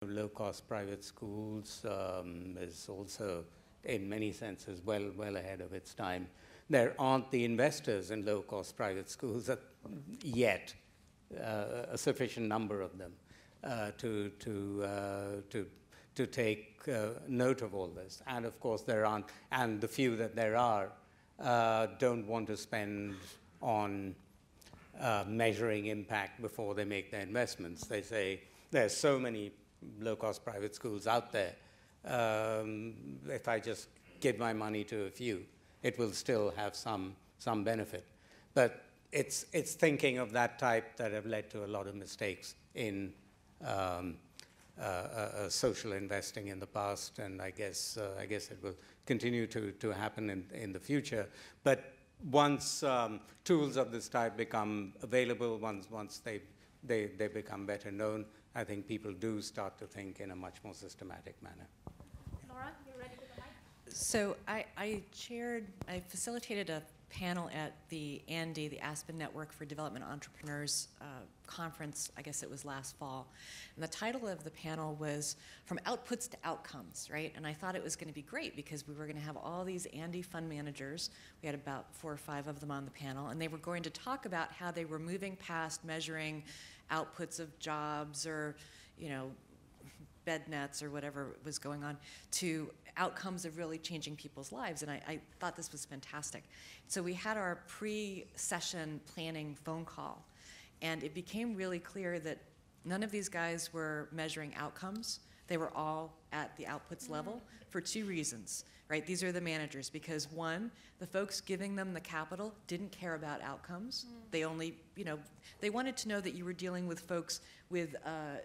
low-cost private schools is also, in many senses, well ahead of its time. There aren't the investors in low-cost private schools yet, a sufficient number of them to take note of all this. And of course there aren't, and the few that there are don't want to spend on measuring impact before they make their investments. They say there's so many low-cost private schools out there. If I just give my money to a few, it will still have some benefit. But it's thinking of that type that have led to a lot of mistakes in social investing in the past, and I guess it will continue to happen in the future. But once tools of this type become available, once they become better known, I think people do start to think in a much more systematic manner. Laura, you're ready with the mic? So I facilitated a panel at the ANDI, the Aspen Network for Development Entrepreneurs conference, I guess it was last fall. And the title of the panel was From Outputs to Outcomes, right? And I thought it was going to be great because we were going to have all these ANDI fund managers. We had about 4 or 5 of them on the panel, and they were going to talk about how they were moving past measuring outputs of jobs or, you know, bed nets or whatever was going on to outcomes of really changing people's lives. And I thought this was fantastic. So we had our pre-session planning phone call, and it became really clear that none of these guys were measuring outcomes. They were all at the outputs level for 2 reasons, right? These are the managers, because 1, the folks giving them the capital didn't care about outcomes. They only, you know, they wanted to know that you were dealing with folks with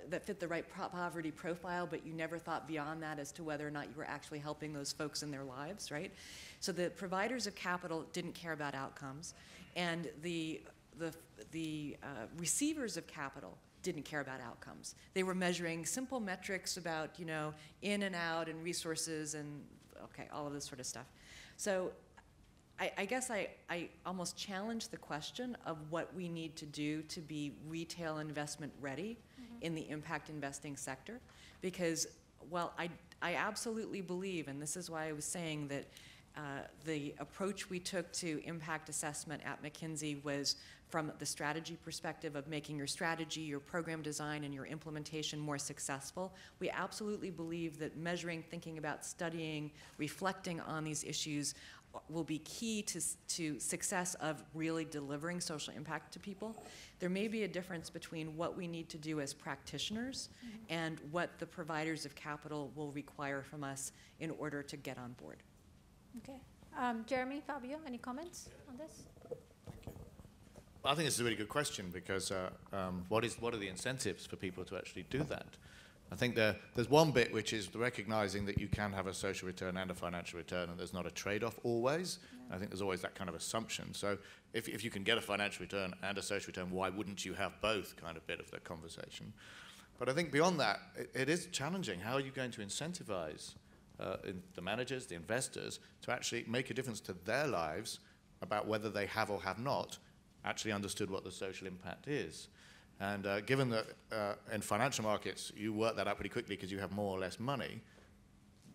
that fit the right poverty profile, but you never thought beyond that as to whether or not you were actually helping those folks in their lives, right? So the providers of capital didn't care about outcomes, and the receivers of capital didn't care about outcomes. They were measuring simple metrics about, you know, in and out and resources and, okay, all of this sort of stuff. So I guess I almost challenge the question of what we need to do to be retail investment ready in the impact investing sector. Because while I absolutely believe, and this is why I was saying that the approach we took to impact assessment at McKinsey was from the strategy perspective of making your strategy, your program design, and your implementation more successful. We absolutely believe that measuring, thinking about studying, reflecting on these issues will be key to success of really delivering social impact to people. There may be a difference between what we need to do as practitioners and what the providers of capital will require from us in order to get on board. Okay. Jeremy, Fabio, any comments on this? Well, I think this is a really good question because what are the incentives for people to actually do that? I think there's one bit which is recognizing that you can have a social return and a financial return, and there's not a trade-off always. Yeah. I think there's always that kind of assumption. So if you can get a financial return and a social return, why wouldn't you have both kind of bit of the conversation? But I think beyond that, it is challenging. How are you going to incentivize the managers, the investors, to actually make a difference to their lives about whether they have or have not actually understood what the social impact is? And given that in financial markets, you work that out pretty quickly because you have more or less money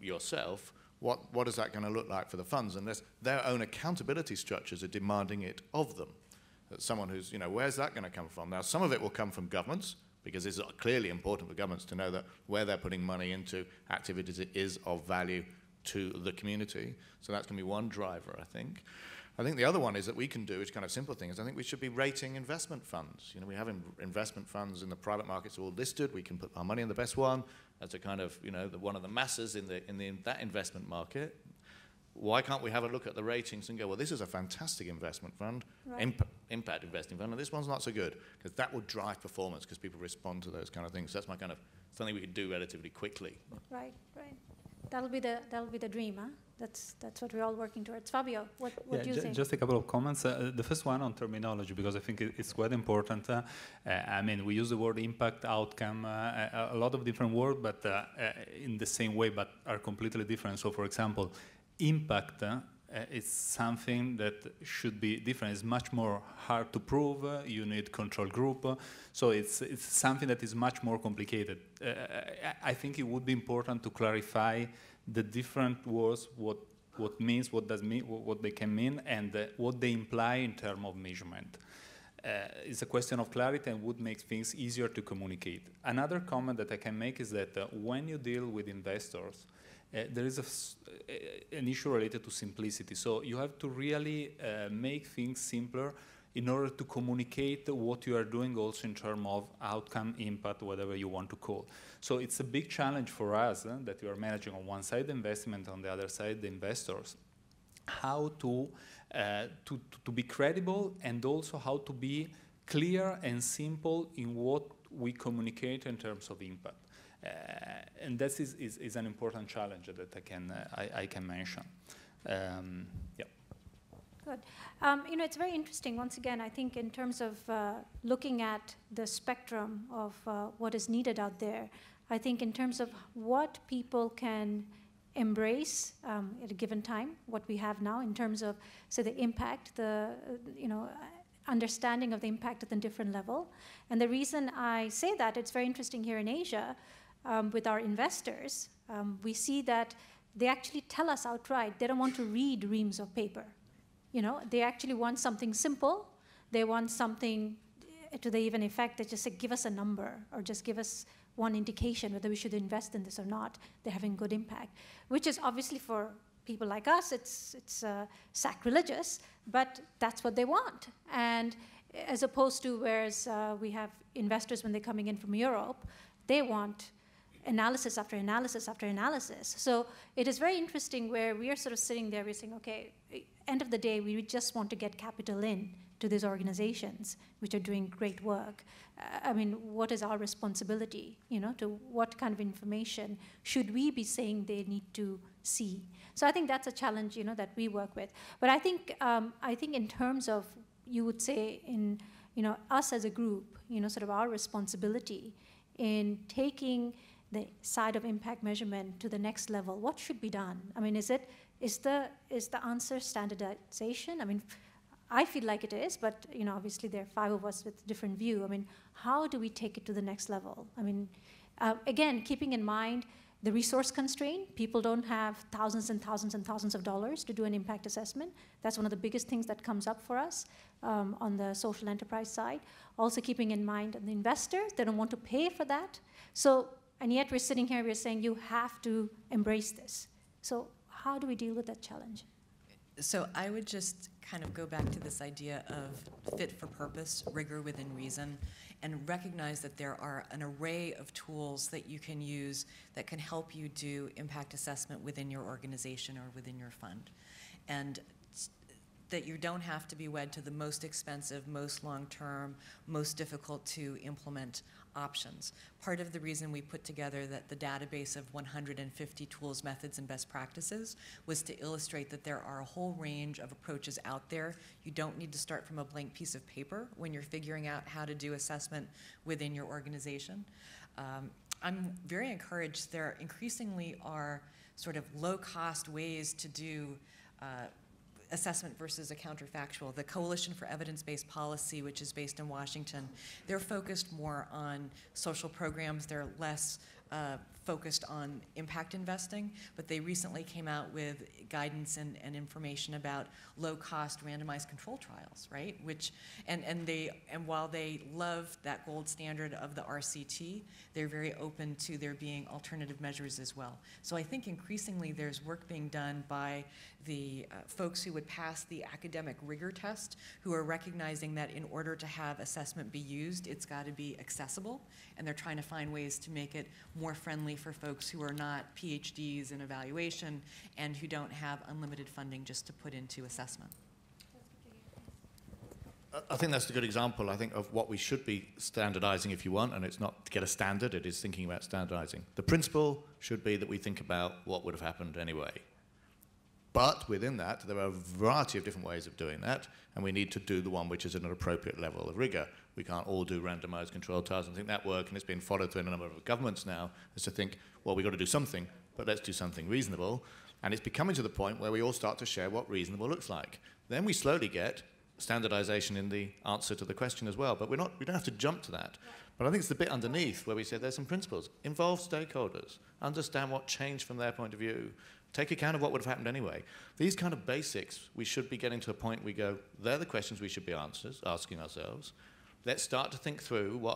yourself, what is that going to look like for the funds? Unless their own accountability structures are demanding it of them. That someone who's, you know, where's that going to come from? Now, some of it will come from governments, because it's clearly important for governments to know that where they're putting money into activities, it is of value to the community. So that's going to be one driver, I think. I think the other one is that we can do, which kind of simple thing, is I think we should be rating investment funds. You know, we have investment funds in the private markets all listed. We can put our money in the best one as a kind of, you know, one of the masses in that investment market. Why can't we have a look at the ratings and go, well, this is a fantastic investment fund, right. Impact investing fund, and this one's not so good, because that will drive performance because people respond to those kind of things. So that's my kind of something we could do relatively quickly. Right, right. That'll be the dream, huh? That's what we're all working towards. Fabio, what do you think? Just a couple of comments. The first one on terminology, because I think it's quite important. I mean, we use the word impact, outcome, a lot of different words, but in the same way, but are completely different. So, for example, impact it's something that should be different. It's much more hard to prove. You need control group. So it's something that is much more complicated. I think it would be important to clarify the different words, what means, what they can mean, and what they imply in terms of measurement. It's a question of clarity and would make things easier to communicate. Another comment that I can make is that when you deal with investors, there is an issue related to simplicity. So you have to really make things simpler in order to communicate what you are doing also in terms of outcome, impact, whatever you want to call. So it's a big challenge for us that we are managing on one side the investment, on the other side the investors. How to be credible and also how to be clear and simple in what we communicate in terms of impact. And this is an important challenge that I can mention. Yeah. Good. It's very interesting. Once again, I think in terms of looking at the spectrum of what is needed out there, I think in terms of what people can embrace at a given time, what we have now in terms of, say, the impact, the understanding of the impact at a different level. And the reason I say that, it's very interesting here in Asia, with our investors, we see that they actually tell us outright they don't want to read reams of paper. They actually want something simple. They want something to the even effect that just say, give us a number or just give us one indication whether we should invest in this or not. They're having good impact, which is obviously for people like us, it's sacrilegious, but that's what they want. And as opposed to whereas we have investors when they're coming in from Europe, they want analysis after analysis after analysis. So it is very interesting where we are sort of sitting there, we're saying, okay, end of the day, we just want to get capital in to these organizations which are doing great work. I mean, what is our responsibility, to what kind of information should we be saying they need to see? So I think that's a challenge, that we work with. But I think in terms of, you would say in, us as a group, sort of our responsibility in taking the side of impact measurement to the next level, what should be done? I mean, is the answer standardization? I mean, I feel like it is, but obviously there are 5 of us with a different view. I mean, how do we take it to the next level? I mean, again, keeping in mind the resource constraint, people don't have thousands and thousands and thousands of dollars to do an impact assessment. That's one of the biggest things that comes up for us on the social enterprise side. Also keeping in mind the investors, they don't want to pay for that. So, and yet we're sitting here, we're saying you have to embrace this. So how do we deal with that challenge? So I would just kind of go back to this idea of fit for purpose, rigor within reason, and recognize that there are an array of tools that you can use that can help you do impact assessment within your organization or within your fund. And that you don't have to be wed to the most expensive, most long-term, most difficult to implement options. Part of the reason we put together the database of 150 tools, methods, and best practices was to illustrate that there are a whole range of approaches out there. You don't need to start from a blank piece of paper when you're figuring out how to do assessment within your organization. I'm very encouraged. There increasingly are sort of low-cost ways to do assessment versus a counterfactual. The Coalition for Evidence-Based Policy, which is based in Washington, they're focused more on social programs. They're less focused on impact investing, but they recently came out with guidance and information about low-cost randomized control trials, right? And while they love that gold standard of the RCT, they're very open to there being alternative measures as well. So I think increasingly there's work being done by the folks who would pass the academic rigor test, who are recognizing that in order to have assessment be used, it's got to be accessible, and they're trying to find ways to make it more friendly for folks who are not PhDs in evaluation and who don't have unlimited funding just to put into assessment. I think that's a good example, I think, of what we should be standardizing if you want, and it's not to get a standard, it is thinking about standardizing. The principle should be that we think about what would have happened anyway. But within that, there are a variety of different ways of doing that, and we need to do the one which is at an appropriate level of rigor. We can't all do randomized controlled trials and think that work, and it's been followed through in a number of governments now, is to think, well, we've got to do something, but let's do something reasonable. And it's becoming to the point where we all start to share what reasonable looks like. Then we slowly get standardization in the answer to the question as well. But we don't have to jump to that. But I think it's the bit underneath where we say there's some principles. Involve stakeholders. Understand what changed from their point of view. Take account of what would have happened anyway. These kind of basics, we should be getting to a point we go, they're the questions we should be asking ourselves. Let's start to think through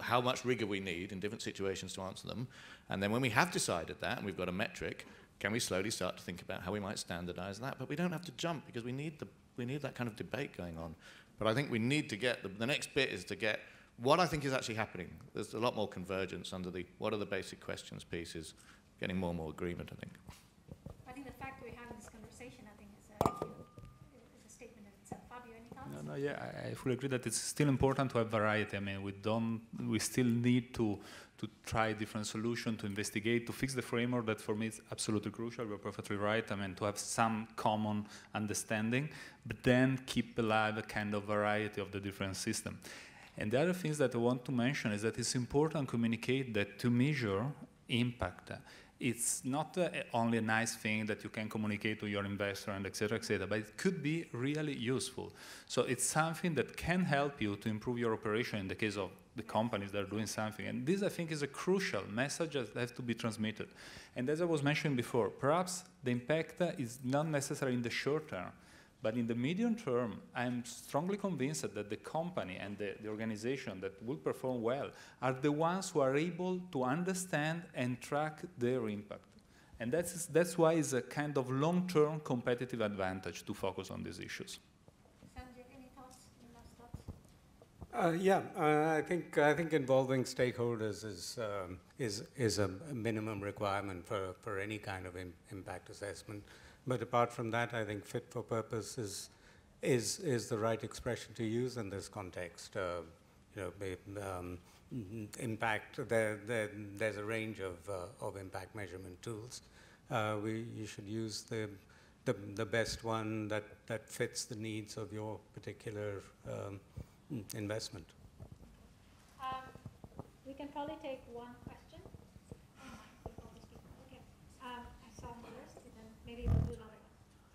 how much rigor we need in different situations to answer them. And then when we have decided that and we've got a metric, can we slowly start to think about how we might standardize that? But we don't have to jump because we need that kind of debate going on. But I think we need to get, the next bit is to get what I think is actually happening. There's a lot more convergence under the what are the basic questions pieces, getting more and more agreement, I think. I think the fact that we're having this conversation, I think, is a statement in itself. Fabio, any thoughts? No, yeah, I fully agree that it's still important to have variety. I mean, we still need to try different solutions, to investigate, to fix the framework. That for me is absolutely crucial. You're perfectly right. I mean, to have some common understanding, but then keep alive a kind of variety of the different systems. And the other things that I want to mention is that it's important to communicate that to measure impact, it's not only a nice thing that you can communicate to your investor and et cetera, but it could be really useful. So it's something that can help you to improve your operation in the case of the companies that are doing something. And this, I think, is a crucial message that has to be transmitted. And as I was mentioning before, perhaps the impact is not necessary in the short term, but in the medium term, I'm strongly convinced that the company and the organization that will perform well are the ones who are able to understand and track their impact. And that's why it's a kind of long-term competitive advantage to focus on these issues. Sanjay, any thoughts? Any last thoughts? I think involving stakeholders is a minimum requirement for any kind of impact assessment. But apart from that, I think fit for purpose is the right expression to use in this context. Impact. There's a range of impact measurement tools. You should use the best one that fits the needs of your particular investment. We can probably take one question. Okay. I saw him first, and then maybe we'll do another one.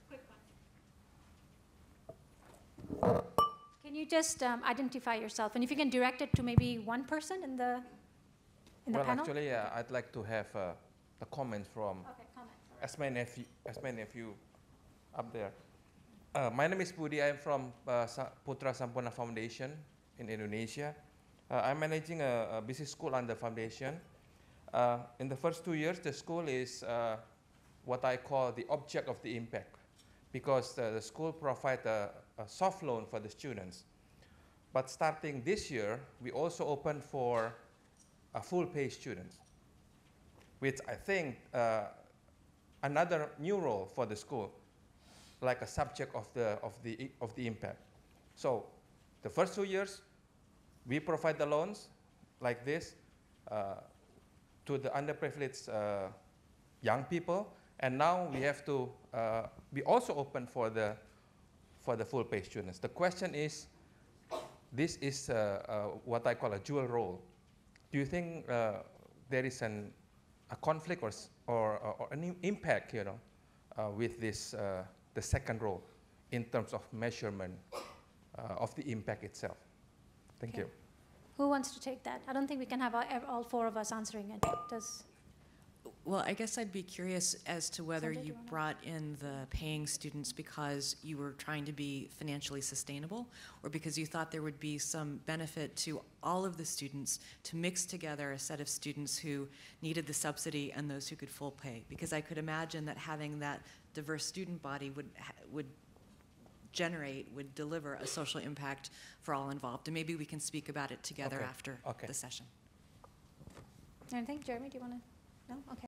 Quick one. Can you just identify yourself, and if you can direct it to maybe one person in the panel? Well, actually, I'd like to have a comment from as many of you up there. My name is Budi. I'm from Putra Sampurna Foundation in Indonesia. I'm managing a business school under foundation. In the first 2 years, the school is what I call the object of the impact, because the school provides a soft loan for the students. But starting this year, we also open for full-pay students, which I think another new role for the school, like a subject of the impact. So the first 2 years, we provide the loans like this to the underprivileged young people, and now we have to be also open for the full-pay students. The question is, this is what I call a dual role. Do you think there is a conflict or an impact, with this the second role in terms of measurement of the impact itself? Thank you. Who wants to take that? I don't think we can have all four of us answering it. Well, I guess I'd be curious as to whether you brought in the paying students because you were trying to be financially sustainable, or because you thought there would be some benefit to all of the students to mix together a set of students who needed the subsidy and those who could full pay. Because I could imagine that having that diverse student body would deliver a social impact for all involved. And maybe we can speak about it together after the session. Anything? Jeremy, do you want to? No? Okay.